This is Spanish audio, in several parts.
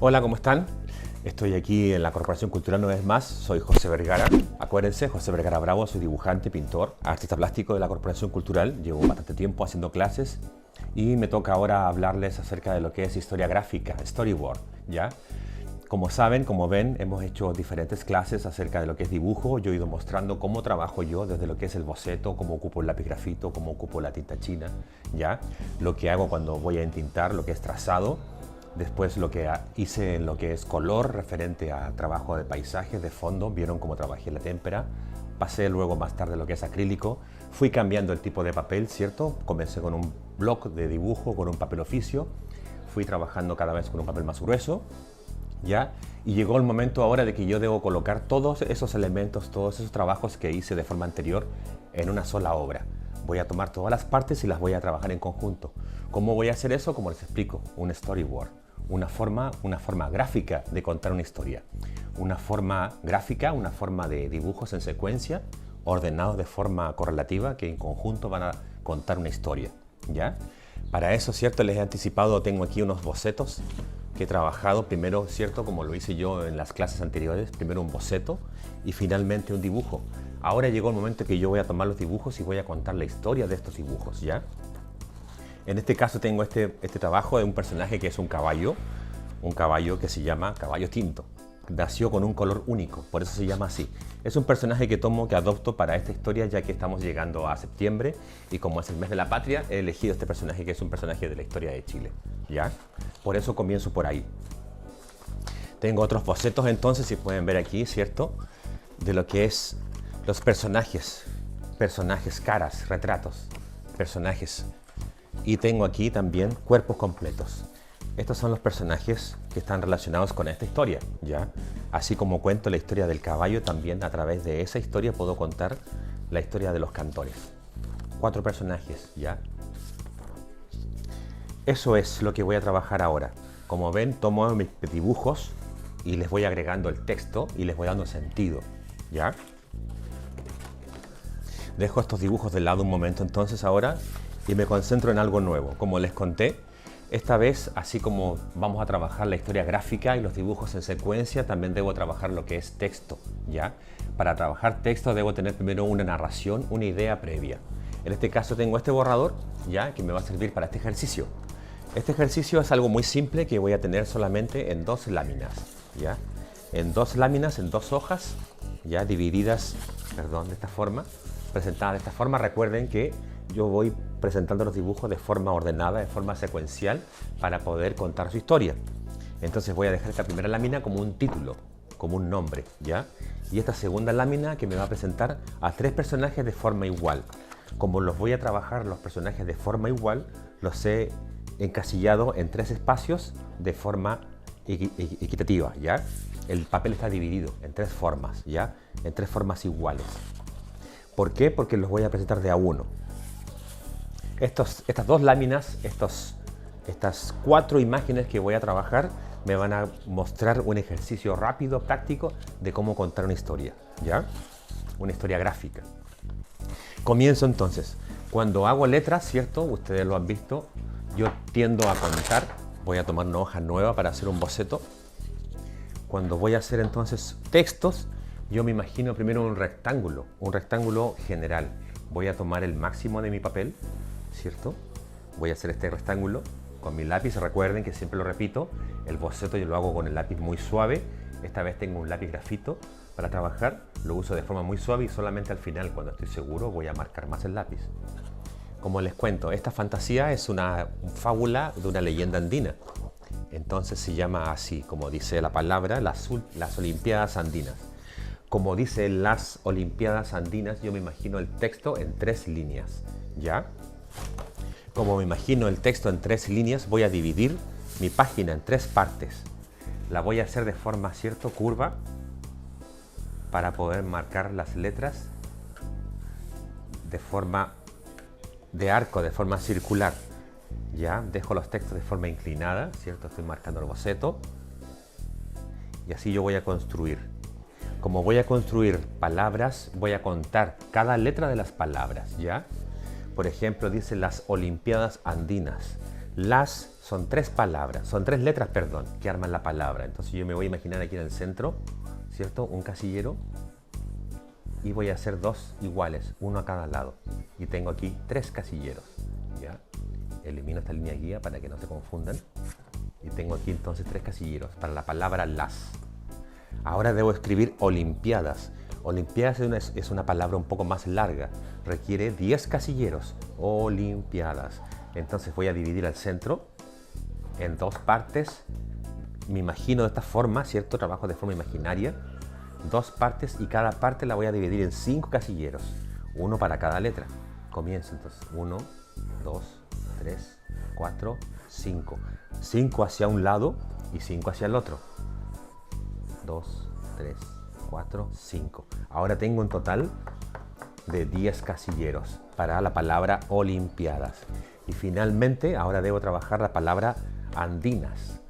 Hola, ¿cómo están? Estoy aquí en la Corporación Cultural una vez más. Soy José Vergara. Acuérdense, José Vergara Bravo, soy dibujante, pintor, artista plástico de la Corporación Cultural. Llevo bastante tiempo haciendo clases y me toca ahora hablarles acerca de lo que es historia gráfica, storyboard, ¿ya? Como saben, como ven, hemos hecho diferentes clases acerca de lo que es dibujo. Yo he ido mostrando cómo trabajo yo desde lo que es el boceto, cómo ocupo el lápiz grafito, cómo ocupo la tinta china, ¿ya? Lo que hago cuando voy a entintar, lo que es trazado. Después lo que hice en lo que es color, referente a trabajo de paisajes, de fondo. Vieron cómo trabajé la témpera. Pasé luego más tarde lo que es acrílico. Fui cambiando el tipo de papel, ¿cierto? Comencé con un bloc de dibujo, con un papel oficio. Fui trabajando cada vez con un papel más grueso, ¿ya? Y llegó el momento ahora de que yo debo colocar todos esos elementos, todos esos trabajos que hice de forma anterior en una sola obra. Voy a tomar todas las partes y las voy a trabajar en conjunto. ¿Cómo voy a hacer eso? Como les explico, un storyboard. Una forma gráfica de contar una historia. Una forma gráfica, una forma de dibujos en secuencia, ordenados de forma correlativa, que en conjunto van a contar una historia, ¿ya? Para eso, ¿cierto? Les he anticipado, tengo aquí unos bocetos que he trabajado primero, ¿cierto? Como lo hice yo en las clases anteriores, primero un boceto y finalmente un dibujo. Ahora llegó el momento que yo voy a tomar los dibujos y voy a contar la historia de estos dibujos, ¿ya? En este caso tengo este trabajo de un personaje que es un caballo que se llama caballo tinto. Nació con un color único, por eso se llama así. Es un personaje que adopto para esta historia, ya que estamos llegando a septiembre y como es el mes de la patria, he elegido este personaje que es un personaje de la historia de Chile, ¿ya? Por eso comienzo por ahí. Tengo otros bocetos entonces, si pueden ver aquí, ¿cierto? De lo que es los personajes, caras, retratos, personajes. Y tengo aquí también cuerpos completos. Estos son los personajes que están relacionados con esta historia, ¿ya? Así como cuento la historia del caballo, también a través de esa historia puedo contar la historia de los cantores. 4 personajes, ¿ya? Eso es lo que voy a trabajar ahora. Como ven, tomo mis dibujos y les voy agregando el texto y les voy dando sentido, ¿ya? Dejo estos dibujos de lado un momento entonces ahora y me concentro en algo nuevo. Como les conté, esta vez, así como vamos a trabajar la historia gráfica y los dibujos en secuencia, también debo trabajar lo que es texto, ¿ya? Para trabajar texto debo tener primero una narración, una idea previa. En este caso tengo este borrador, ¿ya? Que me va a servir para este ejercicio. Este ejercicio es algo muy simple que voy a tener solamente en 2 láminas, ¿ya? En 2 láminas, en 2 hojas, ya divididas, de esta forma, presentadas de esta forma. Recuerden que yo voy presentando los dibujos de forma ordenada, de forma secuencial, para poder contar su historia. Entonces voy a dejar esta primera lámina como un título, como un nombre, ¿ya? Y esta segunda lámina que me va a presentar a 3 personajes de forma igual. Como los voy a trabajar los personajes de forma igual, los he encasillado en 3 espacios de forma equitativa, ¿ya? El papel está dividido en 3 formas, ¿ya? En 3 formas iguales. ¿Por qué? Porque los voy a presentar de a uno. Estas 2 láminas, estas 4 imágenes que voy a trabajar me van a mostrar un ejercicio rápido, práctico, de cómo contar una historia, ¿ya? Una historia gráfica. Comienzo entonces. Cuando hago letras, ¿cierto? Ustedes lo han visto, yo tiendo a contar. Voy a tomar una hoja nueva para hacer un boceto. Cuando voy a hacer entonces textos, yo me imagino primero un rectángulo general. Voy a tomar el máximo de mi papel, ¿cierto? Voy a hacer este rectángulo con mi lápiz. Recuerden que siempre lo repito, el boceto yo lo hago con el lápiz muy suave. Esta vez tengo un lápiz grafito para trabajar, lo uso de forma muy suave y solamente al final, cuando estoy seguro, voy a marcar más el lápiz. Como les cuento, esta fantasía es una fábula de una leyenda andina. Entonces se llama así, como dice la palabra, las Olimpiadas Andinas. Como dice las Olimpiadas Andinas, yo me imagino el texto en 3 líneas, ¿ya? Como me imagino el texto en 3 líneas, voy a dividir mi página en 3 partes. La voy a hacer de forma, ¿cierto?, curva, para poder marcar las letras de forma de arco, de forma circular. Ya dejo los textos de forma inclinada, ¿cierto? Estoy marcando el boceto y así yo voy a construir. Como voy a construir palabras, voy a contar cada letra de las palabras, ¿ya? Por ejemplo, dice las Olimpiadas Andinas. Las son tres palabras, son tres letras, perdón, que arman la palabra. Entonces yo me voy a imaginar aquí en el centro, ¿cierto? Un casillero y voy a hacer dos iguales, uno a cada lado. Y tengo aquí tres casilleros, ¿ya? Elimino esta línea guía para que no se confundan. Y tengo aquí entonces tres casilleros para la palabra las. Ahora debo escribir olimpiadas. Olimpiadas es una palabra un poco más larga, requiere 10 casilleros, olimpiadas. Entonces voy a dividir el centro en dos partes, me imagino de esta forma, ¿cierto? Trabajo de forma imaginaria, dos partes y cada parte la voy a dividir en 5 casilleros, uno para cada letra. Comienzo entonces, 1, 2, 3, 4, 5. 5 hacia un lado y 5 hacia el otro. 2, 3, 4, 5. Ahora tengo un total de 10 casilleros para la palabra olimpiadas. Y finalmente, ahora debo trabajar la palabra andinas.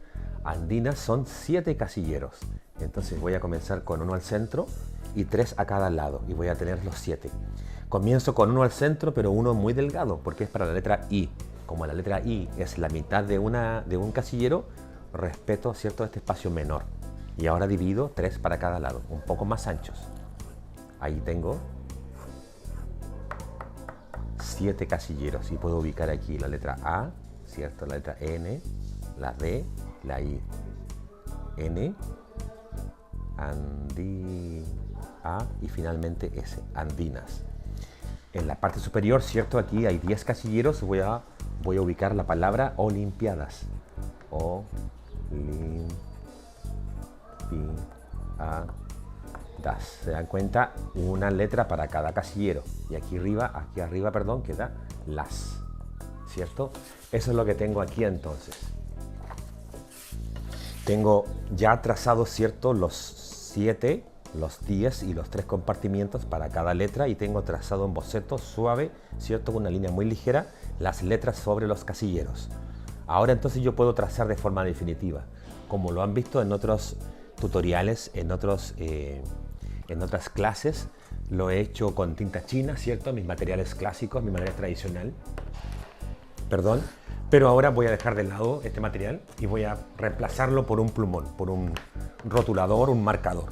Andinas son 7 casilleros. Entonces voy a comenzar con 1 al centro y 3 a cada lado. Y voy a tener los 7. Comienzo con 1 al centro, pero uno muy delgado, porque es para la letra I. Como la letra I es la mitad de un casillero, respeto, ¿cierto?, este espacio menor. Y ahora divido 3 para cada lado, un poco más anchos. Ahí tengo 7 casilleros y puedo ubicar aquí la letra A, ¿cierto? La letra N, la D, la I. N, Andi, A y finalmente S, andinas. En la parte superior, ¿cierto? Aquí hay 10 casilleros, voy a ubicar la palabra olimpiadas. ¿Se dan cuenta? Una letra para cada casillero. Y aquí arriba, perdón, queda las. ¿Cierto? Eso es lo que tengo aquí entonces. Tengo ya trazados, ¿cierto?, los 7, los 10 y los 3 compartimientos para cada letra y tengo trazado en boceto suave, ¿cierto?, con una línea muy ligera, las letras sobre los casilleros. Ahora entonces yo puedo trazar de forma definitiva, como lo han visto en otros tutoriales, en otras clases. Lo he hecho con tinta china, ¿cierto? Mis materiales clásicos, mi material tradicional. Perdón. Pero ahora voy a dejar de lado este material y voy a reemplazarlo por un plumón, por un rotulador, un marcador.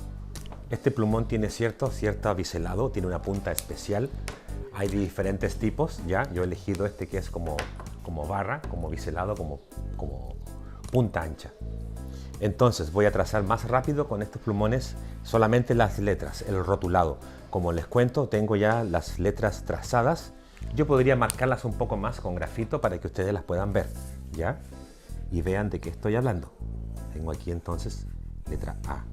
Este plumón tiene cierto biselado, tiene una punta especial. Hay de diferentes tipos, ¿ya? Yo he elegido este que es como barra, como biselado, como punta ancha. Entonces voy a trazar más rápido con estos plumones solamente las letras, el rotulado. Como les cuento, tengo ya las letras trazadas. Yo podría marcarlas un poco más con grafito para que ustedes las puedan ver, ¿ya? Y vean de qué estoy hablando. Tengo aquí entonces letra A.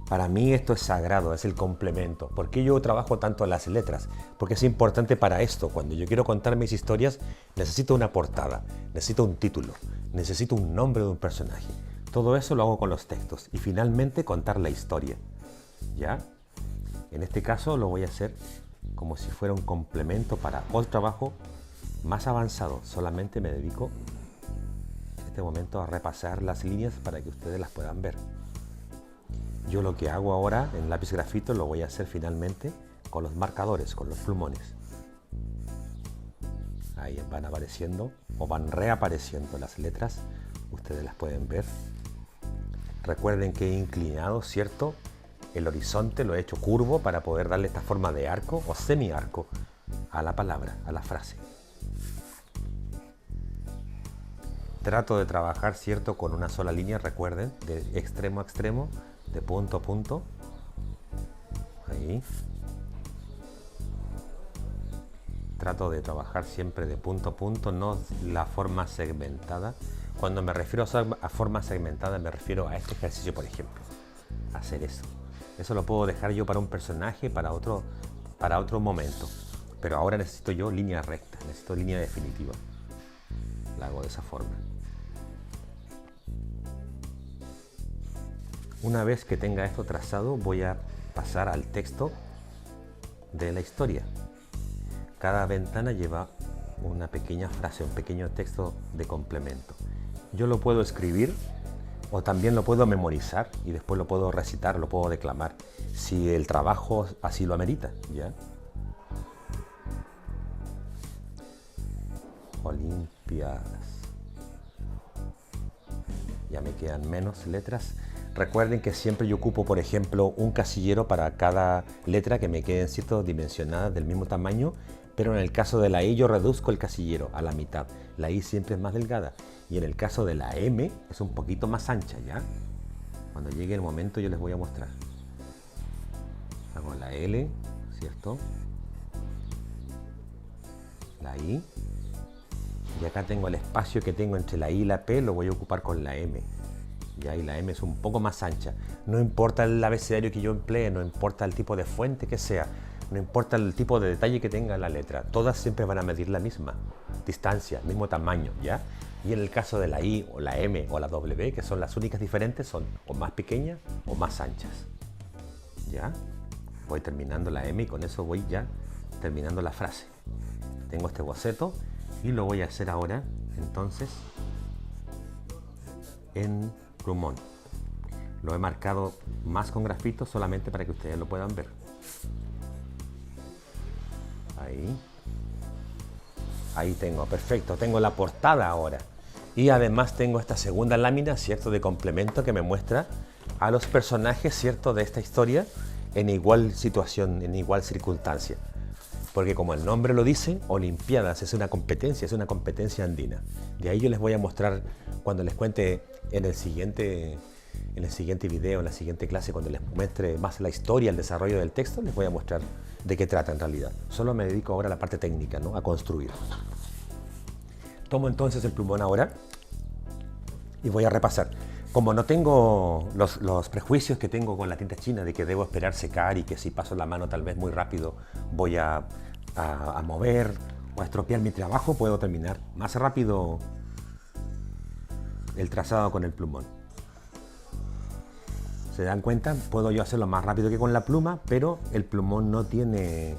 Para mí esto es sagrado, es el complemento. ¿Por qué yo trabajo tanto las letras? Porque es importante para esto. Cuando yo quiero contar mis historias, necesito una portada, necesito un título, necesito un nombre de un personaje. Todo eso lo hago con los textos y finalmente contar la historia, ¿ya? En este caso lo voy a hacer como si fuera un complemento para otro trabajo más avanzado. Solamente me dedico en este momento a repasar las líneas para que ustedes las puedan ver. Yo lo que hago ahora en lápiz grafito lo voy a hacer finalmente con los marcadores, con los plumones. Ahí van apareciendo o van reapareciendo las letras. Ustedes las pueden ver. Recuerden que he inclinado, ¿cierto?, el horizonte, lo he hecho curvo para poder darle esta forma de arco o semiarco a la palabra, a la frase. Trato de trabajar, ¿cierto?, con una sola línea, recuerden, de extremo a extremo, de punto a punto. Ahí. Trato de trabajar siempre de punto a punto, no la forma segmentada. Cuando me refiero a forma segmentada, me refiero a este ejercicio, por ejemplo. Hacer eso. Eso lo puedo dejar yo para un personaje, para otro momento. Pero ahora necesito yo línea recta, necesito línea definitiva. La hago de esa forma. Una vez que tenga esto trazado, voy a pasar al texto de la historia. Cada ventana lleva una pequeña frase, un pequeño texto de complemento. Yo lo puedo escribir o también lo puedo memorizar y después lo puedo recitar, lo puedo declamar, si el trabajo así lo amerita, ¿ya? Olimpiadas. Ya me quedan menos letras. Recuerden que siempre yo ocupo, por ejemplo, un casillero para cada letra, que me queden ciertas dimensionadas del mismo tamaño, pero en el caso de la I yo reduzco el casillero a la mitad. La I siempre es más delgada y en el caso de la M es un poquito más ancha, ¿ya? Cuando llegue el momento yo les voy a mostrar. Hago la L, ¿cierto? La I. Y acá tengo el espacio que tengo entre la I y la P, lo voy a ocupar con la M. Ya, y la M es un poco más ancha. No importa el abecedario que yo emplee, no importa el tipo de fuente que sea, no importa el tipo de detalle que tenga la letra, todas siempre van a medir la misma distancia, el mismo tamaño, ¿ya? Y en el caso de la I o la M o la W, que son las únicas diferentes, son o más pequeñas o más anchas. ¿Ya? Voy terminando la M y con eso voy ya terminando la frase. Tengo este boceto y lo voy a hacer ahora, entonces, en plumón. Lo he marcado más con grafito solamente para que ustedes lo puedan ver. Ahí tengo, perfecto, tengo la portada ahora. Y además tengo esta segunda lámina, ¿cierto?, de complemento que me muestra a los personajes, ¿cierto?, de esta historia en igual situación, en igual circunstancia. Porque como el nombre lo dice, Olimpiadas es una competencia andina. De ahí yo les voy a mostrar cuando les cuente en el siguiente video, en la siguiente clase, cuando les muestre más la historia, el desarrollo del texto, les voy a mostrar de qué trata en realidad. Solo me dedico ahora a la parte técnica, ¿no?, a construir. Tomo entonces el plumón ahora y voy a repasar. Como no tengo los prejuicios que tengo con la tinta china de que debo esperar secar y que si paso la mano tal vez muy rápido voy a mover o a estropear mi trabajo, puedo terminar más rápido el trazado con el plumón. ¿Se dan cuenta? Puedo yo hacerlo más rápido que con la pluma, pero el plumón no tiene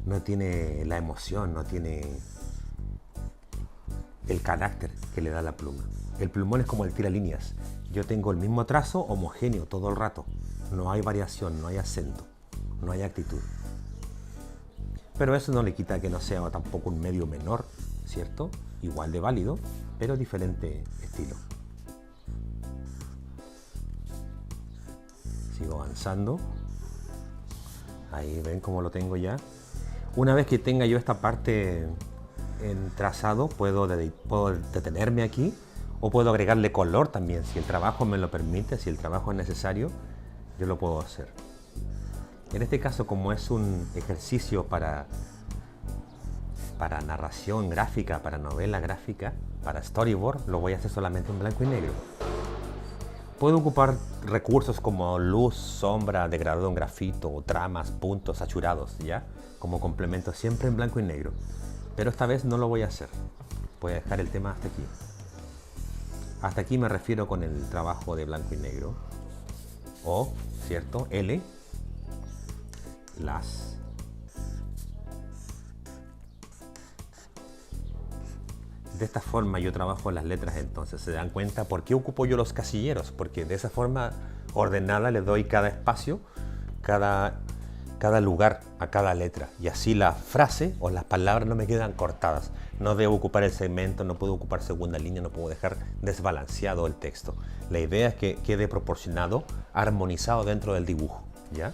la emoción, no tiene el carácter que le da la pluma. El plumón es como el tiralíneas. Yo tengo el mismo trazo homogéneo todo el rato. No hay variación, no hay acento, no hay actitud. Pero eso no le quita que no sea tampoco un medio menor, ¿cierto? Igual de válido, pero diferente estilo. Sigo avanzando. Ahí ven cómo lo tengo ya. Una vez que tenga yo esta parte en trazado, puedo detenerme aquí o puedo agregarle color también. Si el trabajo me lo permite, si el trabajo es necesario, yo lo puedo hacer. En este caso, como es un ejercicio para narración gráfica, para novela gráfica, para storyboard, lo voy a hacer solamente en blanco y negro. Puedo ocupar recursos como luz, sombra, degradado en grafito, tramas, puntos, saturados, ¿ya? Como complemento siempre en blanco y negro. Pero esta vez no lo voy a hacer. Voy a dejar el tema hasta aquí. Hasta aquí me refiero con el trabajo de blanco y negro. O, ¿cierto? L. Las. De esta forma yo trabajo las letras entonces. ¿Se dan cuenta por qué ocupo yo los casilleros? Porque de esa forma ordenada le doy cada espacio, cada lugar a cada letra. Y así la frase o las palabras no me quedan cortadas. No debo ocupar el segmento, no puedo ocupar segunda línea, no puedo dejar desbalanceado el texto. La idea es que quede proporcionado, armonizado dentro del dibujo, ¿ya?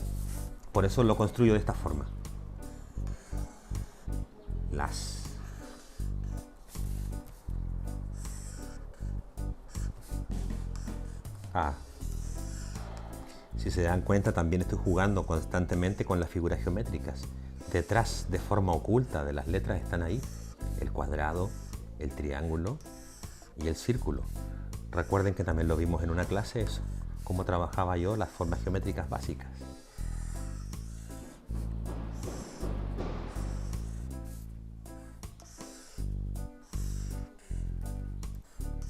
Por eso lo construyo de esta forma. Las. Si se dan cuenta, también estoy jugando constantemente con las figuras geométricas. Detrás, de forma oculta de las letras, están ahí el cuadrado, el triángulo y el círculo. Recuerden que también lo vimos en una clase eso, cómo trabajaba yo las formas geométricas básicas.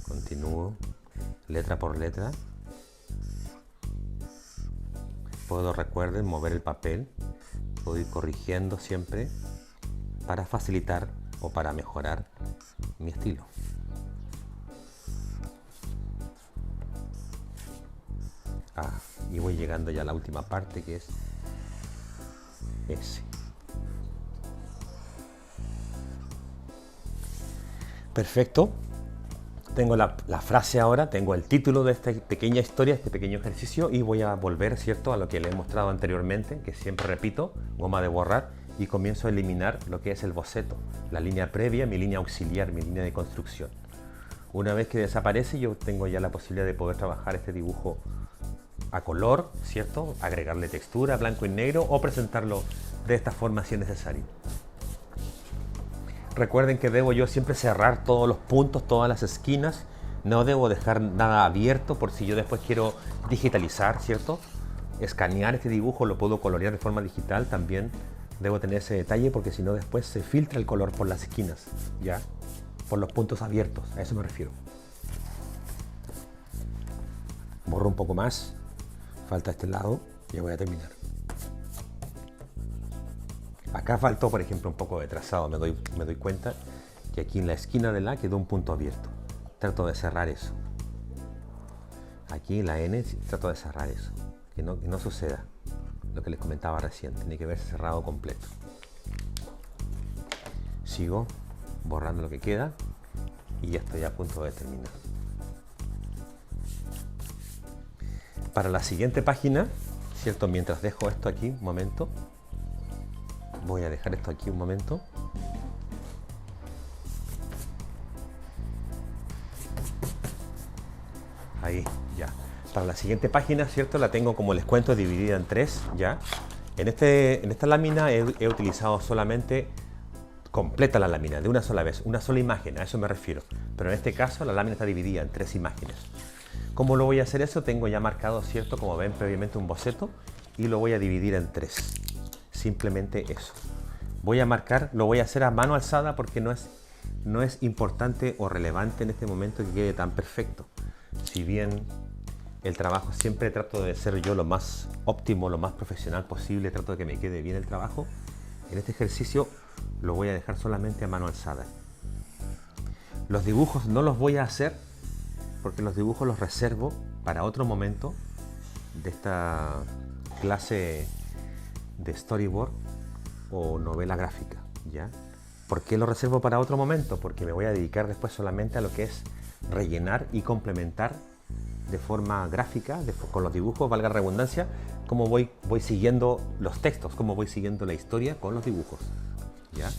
Continúo letra por letra. Puedo, recuerden, mover el papel, puedo ir corrigiendo siempre para facilitar o para mejorar mi estilo. Y voy llegando ya a la última parte, que es S. Perfecto. Tengo la frase ahora, tengo el título de esta pequeña historia, este pequeño ejercicio, y voy a volver, ¿cierto?, a lo que le he mostrado anteriormente, que siempre repito, goma de borrar, y comienzo a eliminar lo que es el boceto, la línea previa, mi línea auxiliar, mi línea de construcción. Una vez que desaparece, yo tengo ya la posibilidad de poder trabajar este dibujo a color, ¿cierto?, agregarle textura, blanco y negro, o presentarlo de esta forma si es necesario. Recuerden que debo yo siempre cerrar todos los puntos, todas las esquinas. No debo dejar nada abierto por si yo después quiero digitalizar, ¿cierto? Escanear este dibujo, lo puedo colorear de forma digital. También debo tener ese detalle porque si no después se filtra el color por las esquinas, ¿ya? Por los puntos abiertos, a eso me refiero. Borro un poco más. Falta este lado, ya voy a terminar. Acá faltó, por ejemplo, un poco de trazado. Me doy cuenta que aquí en la esquina de la quedó un punto abierto. Trato de cerrar eso. Aquí en la N trato de cerrar eso. Que no suceda lo que les comentaba recién. Tiene que verse cerrado completo. Sigo borrando lo que queda y ya estoy a punto de terminar. Para la siguiente página, ¿cierto? Mientras dejo esto aquí, un momento. Voy a dejar esto aquí un momento. Ahí, ya. Para la siguiente página, ¿cierto? La tengo, como les cuento, dividida en tres, ¿ya? En esta lámina he utilizado solamente completa la lámina, de una sola vez, una sola imagen, a eso me refiero. Pero en este caso la lámina está dividida en tres imágenes. ¿Cómo lo voy a hacer eso? Tengo ya marcado, ¿cierto? Como ven previamente, un boceto y lo voy a dividir en tres. Simplemente eso. Voy a marcar, lo voy a hacer a mano alzada porque no es importante o relevante en este momento que quede tan perfecto. Si bien el trabajo siempre trato de ser yo lo más óptimo, lo más profesional posible, trato de que me quede bien el trabajo, en este ejercicio lo voy a dejar solamente a mano alzada. Los dibujos no los voy a hacer porque los dibujos los reservo para otro momento de esta clase de storyboard o novela gráfica, ¿ya? ¿Por qué lo reservo para otro momento? Porque me voy a dedicar después solamente a lo que es rellenar y complementar de forma gráfica, con los dibujos, valga la redundancia, cómo voy siguiendo los textos, cómo voy siguiendo la historia con los dibujos, ¿ya?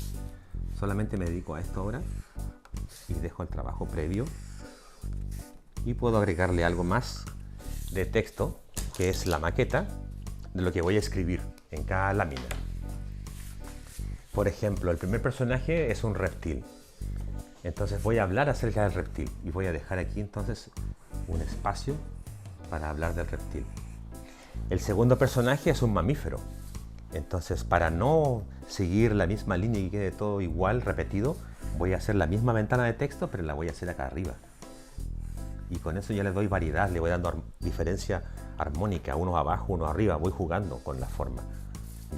Solamente me dedico a esto ahora y dejo el trabajo previo y puedo agregarle algo más de texto, que es la maqueta de lo que voy a escribir en cada lámina. Por ejemplo, el primer personaje es un reptil. Entonces voy a hablar acerca del reptil y voy a dejar aquí entonces un espacio para hablar del reptil. El segundo personaje es un mamífero. Entonces, para no seguir la misma línea y que quede todo igual, repetido, voy a hacer la misma ventana de texto, pero la voy a hacer acá arriba. Y con eso ya le doy variedad, le voy dando diferencia armónica, uno abajo, uno arriba, voy jugando con la forma,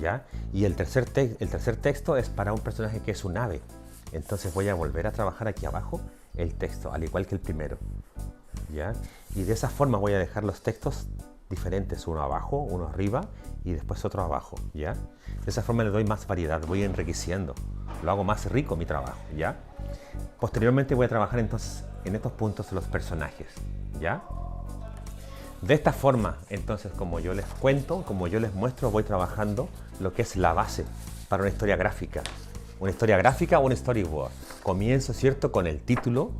¿ya? Y el tercer texto es para un personaje que es un ave. Entonces voy a volver a trabajar aquí abajo el texto, al igual que el primero, ¿ya? Y de esa forma voy a dejar los textos diferentes, uno abajo, uno arriba y después otro abajo, ¿ya? De esa forma le doy más variedad, voy enriqueciendo, lo hago más rico mi trabajo, ¿ya? Posteriormente voy a trabajar entonces en estos puntos los personajes, ¿ya? De esta forma, entonces, como yo les cuento, como yo les muestro, voy trabajando lo que es la base para una historia gráfica o un storyboard. Comienzo, ¿cierto?, con el título,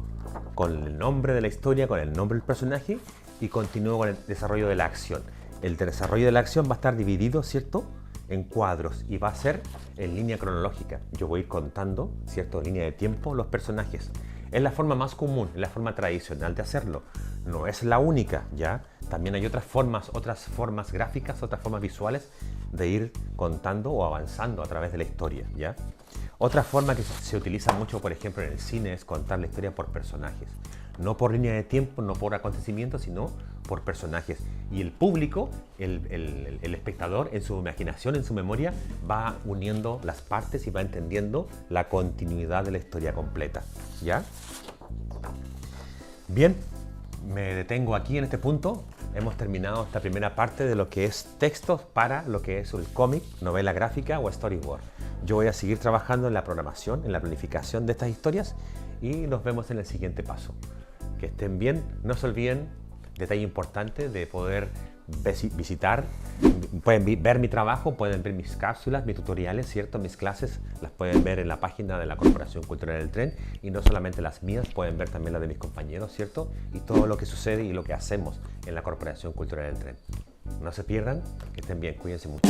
con el nombre de la historia, con el nombre del personaje y continúo con el desarrollo de la acción. El desarrollo de la acción va a estar dividido, ¿cierto?, en cuadros y va a ser en línea cronológica. Yo voy contando, ¿cierto?, en línea de tiempo los personajes. Es la forma más común, es la forma tradicional de hacerlo. No es la única, ¿ya? También hay otras formas gráficas, otras formas visuales de ir contando o avanzando a través de la historia, ¿ya? Otra forma que se utiliza mucho, por ejemplo, en el cine es contar la historia por personajes. No por línea de tiempo, no por acontecimientos, sino por personajes. Y el público, el espectador, en su imaginación, en su memoria, va uniendo las partes y va entendiendo la continuidad de la historia completa, ¿ya? Bien, me detengo aquí en este punto. Hemos terminado esta primera parte de lo que es textos para lo que es el cómic, novela gráfica o storyboard. Yo voy a seguir trabajando en la programación, en la planificación de estas historias y nos vemos en el siguiente paso. Que estén bien, no se olviden, detalle importante, de poder visitar, pueden ver mi trabajo, pueden ver mis cápsulas, mis tutoriales, ¿cierto? Mis clases las pueden ver en la página de la Corporación Cultural del Tren, y no solamente las mías, pueden ver también las de mis compañeros, ¿cierto? Y todo lo que sucede y lo que hacemos en la Corporación Cultural del Tren. No se pierdan, que estén bien, cuídense mucho.